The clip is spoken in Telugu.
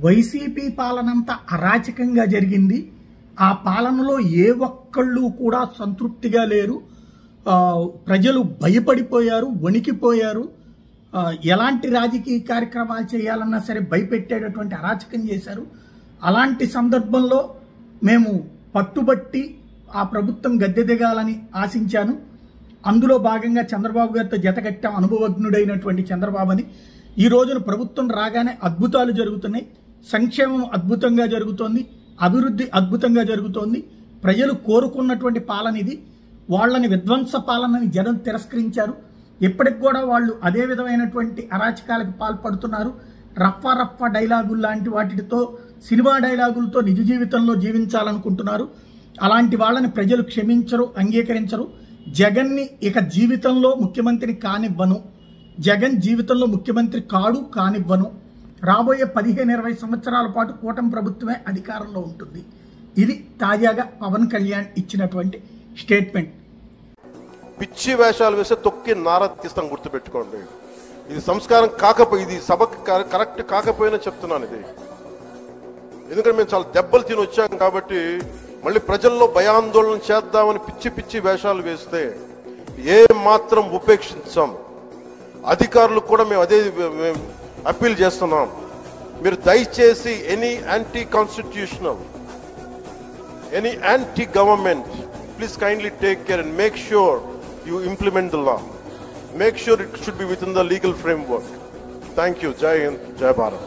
వైసీపీ పాలనంత అరాచకంగా జరిగింది. ఆ పాలనలో ఏ ఒక్కళ్ళు కూడా సంతృప్తిగా లేరు. ప్రజలు భయపడిపోయారు, వణికిపోయారు. ఎలాంటి రాజకీయ కార్యక్రమాలు చేయాలన్నా సరే భయపెట్టేటటువంటి అరాచకం చేశారు. అలాంటి సందర్భంలో మేము పట్టుబట్టి ఆ ప్రభుత్వం గద్దె దిగాలని ఆశించాను. అందులో భాగంగా చంద్రబాబు గారితో జతకట్టాం, అనుభవజ్ఞుడైనటువంటి చంద్రబాబుని. ఈ రోజున ప్రభుత్వం రాగానే అద్భుతాలు జరుగుతున్నాయి. సంక్షేమం అద్భుతంగా జరుగుతోంది, అభివృద్ధి అద్భుతంగా జరుగుతోంది. ప్రజలు కోరుకున్నటువంటి పాలన ఇది. వాళ్ళని విధ్వంస పాలనని జనం తిరస్కరించారు. ఇప్పటికి కూడా వాళ్ళు అదే విధమైనటువంటి అరాచకాలకు పాల్పడుతున్నారు. రఫా డైలాగులు లాంటి వాటితో, సినిమా డైలాగులతో నిజ జీవితంలో జీవించాలనుకుంటున్నారు. అలాంటి వాళ్ళని ప్రజలు క్షమించరు, అంగీకరించరు. జగన్ని ఇక జీవితంలో ముఖ్యమంత్రిని కానివ్వను, జగన్ జీవితంలో ముఖ్యమంత్రి కానివ్వను. రాబోయే 15-20 సంవత్సరాల పాటు కూటమి ప్రభుత్వమే అధికారంలో ఉంటుంది. ఇది తాజాగా పవన్ కళ్యాణ్ ఇచ్చినటువంటి స్టేట్మెంట్. పిచ్చి వేషాలు వేస్తే తొక్కి నార తీస్తాం, గుర్తుపెట్టుకోండి. ఇది సంస్కారం ఇది సభకు కరెక్ట్ కాకపోయినా చెప్తున్నాను ఇది. ఎందుకంటే మేము చాలా దెబ్బలు తిని వచ్చాం కాబట్టి మళ్ళీ ప్రజల్లో భయాందోళన చేద్దామని పిచ్చి వేషాలు వేస్తే ఏ మాత్రం ఉపేక్షించాం. అధికారులు కూడా మేము అదే అప్పీల్ చేస్తున్నాం. మీరు దయచేసి any anti constitutional, any anti government, please kindly take care and make sure you implement the law. Make sure it should be within the legal framework. Thank you. Jai Hind, Jai Bharat.